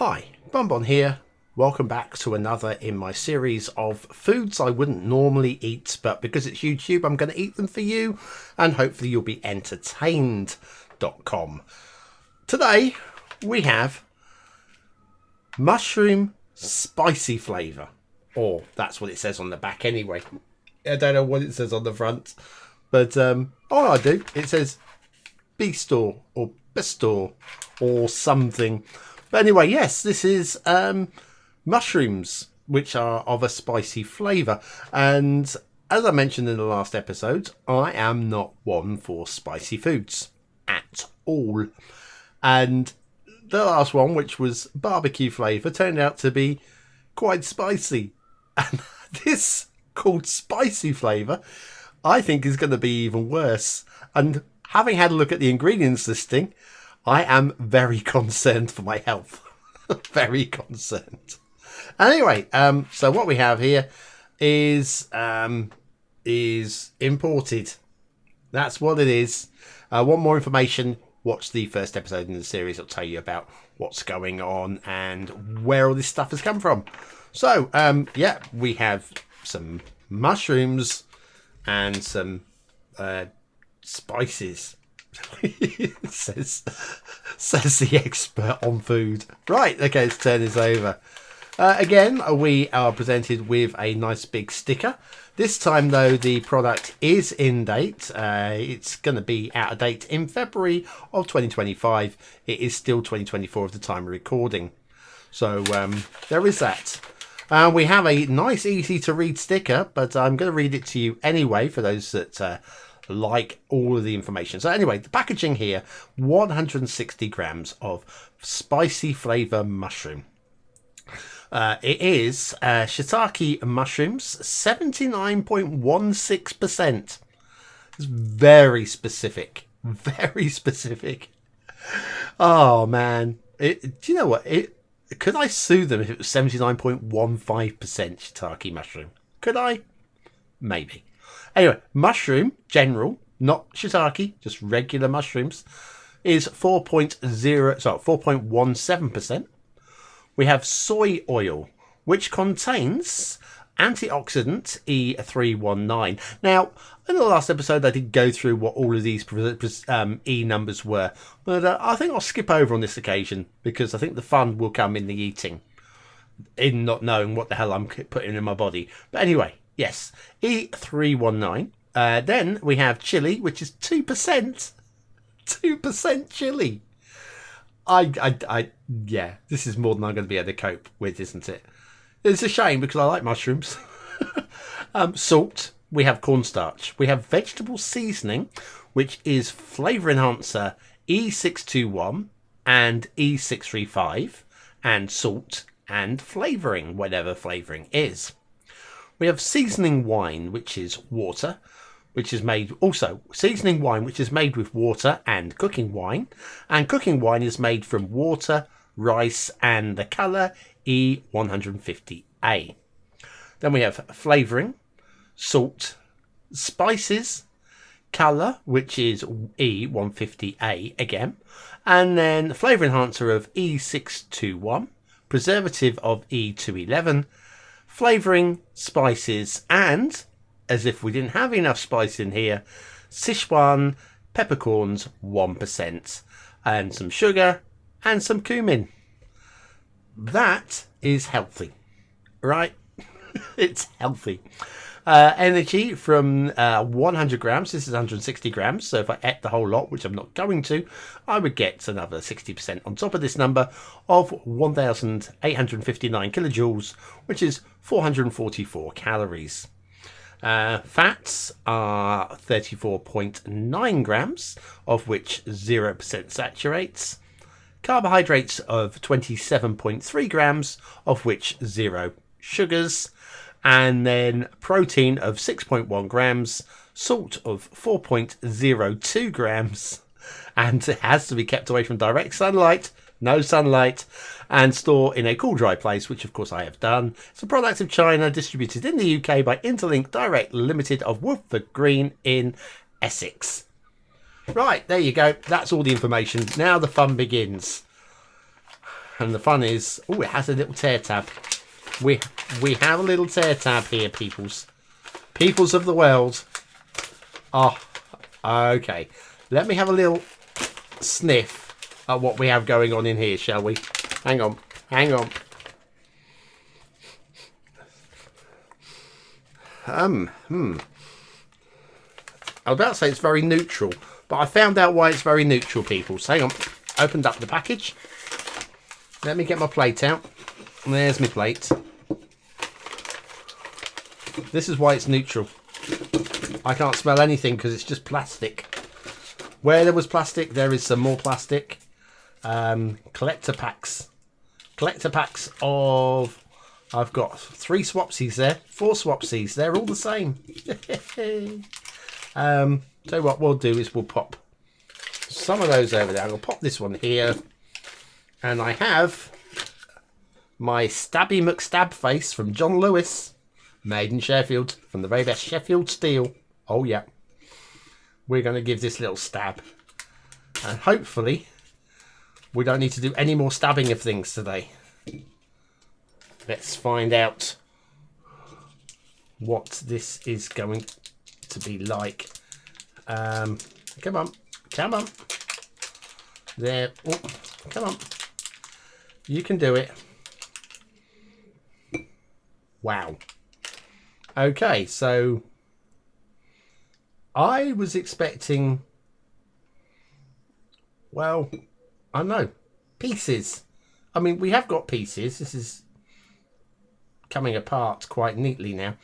Hi, BonBon here. Welcome back to another in my series of foods I wouldn't normally eat, but because it's YouTube, I'm going to eat them for you, and hopefully you'll be entertained.com. Today, we have mushroom spicy flavour. Or that's what it says on the back anyway. I don't know what it says on the front, but all I do, it says Beastor or Bestor or something. But anyway, yes, this is mushrooms, which are of a spicy flavour. And as I mentioned in the last episode, I am not one for spicy foods at all. And the last one, which was barbecue flavour, turned out to be quite spicy. And this, called spicy flavour, I think is going to be even worse. And having had a look at the ingredients listing, I am very concerned for my health. Very concerned. Anyway, so what we have here is imported. That's what it is. Want more information? Watch the first episode in the series. It'll tell you about what's going on and where all this stuff has come from. So, yeah, we have some mushrooms and some spices. says the expert on food. Right, okay, let's turn this over. Again, we are presented with a nice big sticker. This time, though, the product is in date. It's going to be out of date in February of 2025. It is still 2024 at the time of recording. So there is that. We have a nice, easy to read sticker, but I'm going to read it to you anyway for those that like all of the information. So anyway, the packaging here, 160 grams of spicy flavour mushroom. It is shiitake mushrooms, 79.16%. It's very specific. Very specific. Oh, man. Do you know what? Could I sue them if it was 79.15% shiitake mushroom? Could I? Maybe. Anyway, mushroom, general, not shiitake, just regular mushrooms, is 4.17%. We have soy oil, which contains antioxidant E319. Now, in the last episode, I did go through what all of these E numbers were, but I think I'll skip over on this occasion because I think the fun will come in the eating, in not knowing what the hell I'm putting in my body. But anyway, yes, E319. Then we have chili, which is 2%. 2% chili. Yeah, this is more than I'm going to be able to cope with, isn't it? It's a shame because I like mushrooms. Salt. We have cornstarch. We have vegetable seasoning, which is flavour enhancer E621 and E635, and salt and flavouring, whatever flavouring is. We have seasoning wine, which is water, which is made also seasoning wine, which is made with water and cooking wine is made from water, rice, and the colour E150A. Then we have flavouring, salt, spices, colour, which is E150A again, and then flavour enhancer of E621, preservative of E211, flavouring, spices, and, as if we didn't have enough spice in here, Sichuan peppercorns 1%, and some sugar and some cumin. That is healthy, right? It's healthy. Energy from 100 grams. This is 160 grams. So if I ate the whole lot, which I'm not going to, I would get another 60% on top of this number of 1,859 kilojoules, which is 444 calories. Fats are 34.9 grams, of which 0% saturates. Carbohydrates of 27.3 grams, of which 0 sugars. And then protein of 6.1 grams, salt of 4.02 grams, and it has to be kept away from direct sunlight, no sunlight, and store in a cool, dry place, which of course I have done. It's a product of China, distributed in the UK by Interlink Direct Limited of Woodford Green in Essex. Right, there you go. That's all the information. Now the fun begins. And the fun is, oh, it has a little tear tab. We have a little tear tab here, peoples. Peoples of the world. Oh, okay. Let me have a little sniff at what we have going on in here, shall we? Hang on. Hang on. I was about to say it's very neutral, but I found out why it's very neutral, people. So hang on. Opened up the package. Let me get my plate out. There's my plate. This is why it's neutral. I can't smell anything because it's just plastic. Where there was plastic, there is some more plastic. Collector packs. Collector packs of... I've got 3 swapsies there. 4 swapsies. They're all the same. So what we'll do is we'll pop some of those over there. I'll pop this one here. And I have my Stabby McStab face from John Lewis. Made in Sheffield. From the very best Sheffield steel. Oh yeah. We're going to give this little stab. And hopefully we don't need to do any more stabbing of things today. Let's find out what this is going to be like. Come on. Come on. There. Oh, come on. You can do it. Wow. Okay, so I was expecting, well, I don't know, pieces. I mean, we have got pieces. This is coming apart quite neatly now.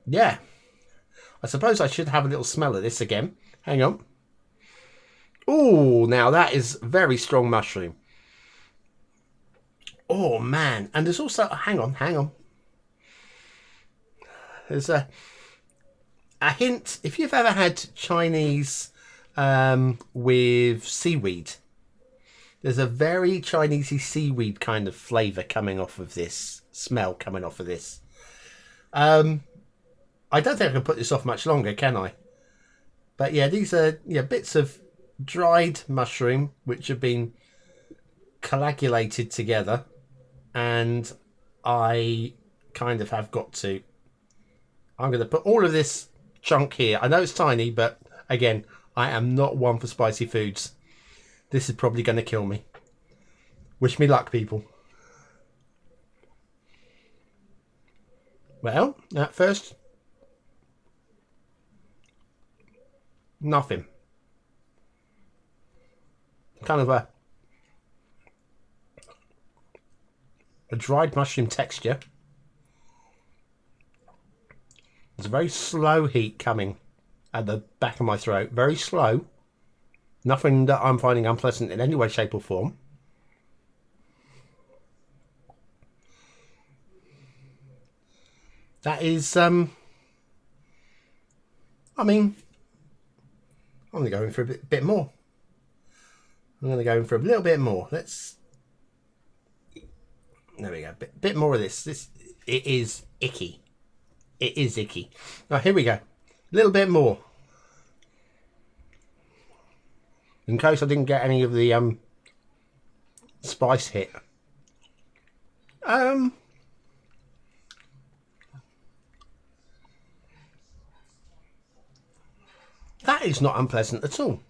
Yeah. I suppose I should have a little smell of this again. Hang on. Oh, now that is very strong mushroom. Oh, man. And there's also... Hang on. There's a hint. If you've ever had Chinese with seaweed, there's a very Chinesey seaweed kind of flavour coming off of this. Smell coming off of this. I don't think I can put this off much longer, can I? But yeah, these are bits of dried mushroom which have been coagulated together, and I kind of have got to... I'm going to put all of this chunk here. I know it's tiny, but again, I am not one for spicy foods. This is probably going to kill me. Wish me luck, people. Well, at first, nothing. Kind of a dried mushroom texture. There's a very slow heat coming at the back of my throat. Very slow. Nothing that I'm finding unpleasant in any way, shape or form. That is, I mean, I'm going to go in for a bit more. I'm going to go in for a little bit more. Let's... There we go. Bit more of this. It is icky. It is icky. Now, here we go. A little bit more. In case I didn't get any of the spice hit. That is not unpleasant at all.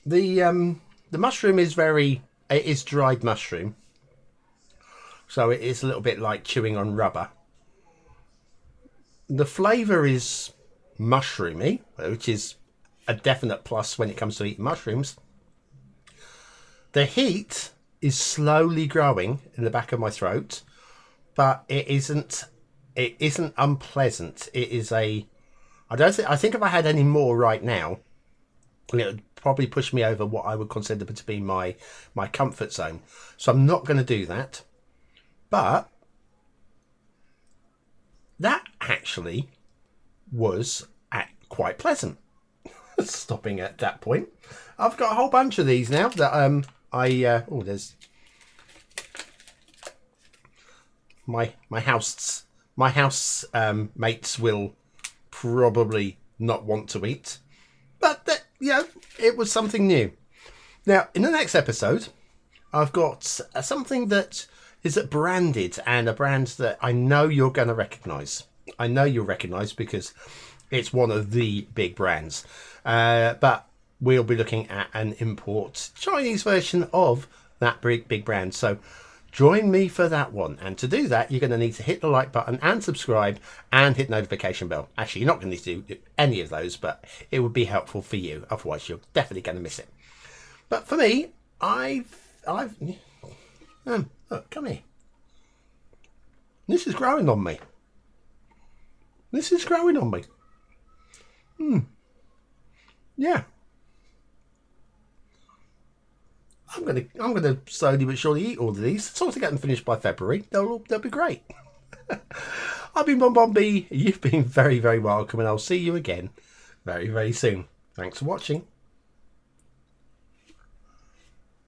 The mushroom is it is dried mushroom. So it is a little bit like chewing on rubber. The flavour is mushroomy, which is a definite plus when it comes to eating mushrooms. The heat is slowly growing in the back of my throat, but it isn't unpleasant. It is I think if I had any more right now, it would probably push me over what I would consider to be my comfort zone. So I'm not going to do that. But that actually was quite pleasant. Stopping at that point. I've got a whole bunch of these now that there's my house mates will probably not want to eat, but it was something new. Now in the next episode I've got something that is branded, and a brand that I know you're going to recognise. I know you'll recognise because it's one of the big brands. But we'll be looking at an import Chinese version of that big brand. So join me for that one. And to do that, you're going to need to hit the like button and subscribe and hit notification bell. Actually, you're not going to need to do any of those, but it would be helpful for you. Otherwise, you're definitely going to miss it. But for me, look, come here. This is growing on me. This is growing on me. Yeah. I'm gonna slowly but surely eat all of these. As long as I get them finished by February, they'll be great. I've been BonBonB. You've been very, very welcome, and I'll see you again very, very soon. Thanks for watching.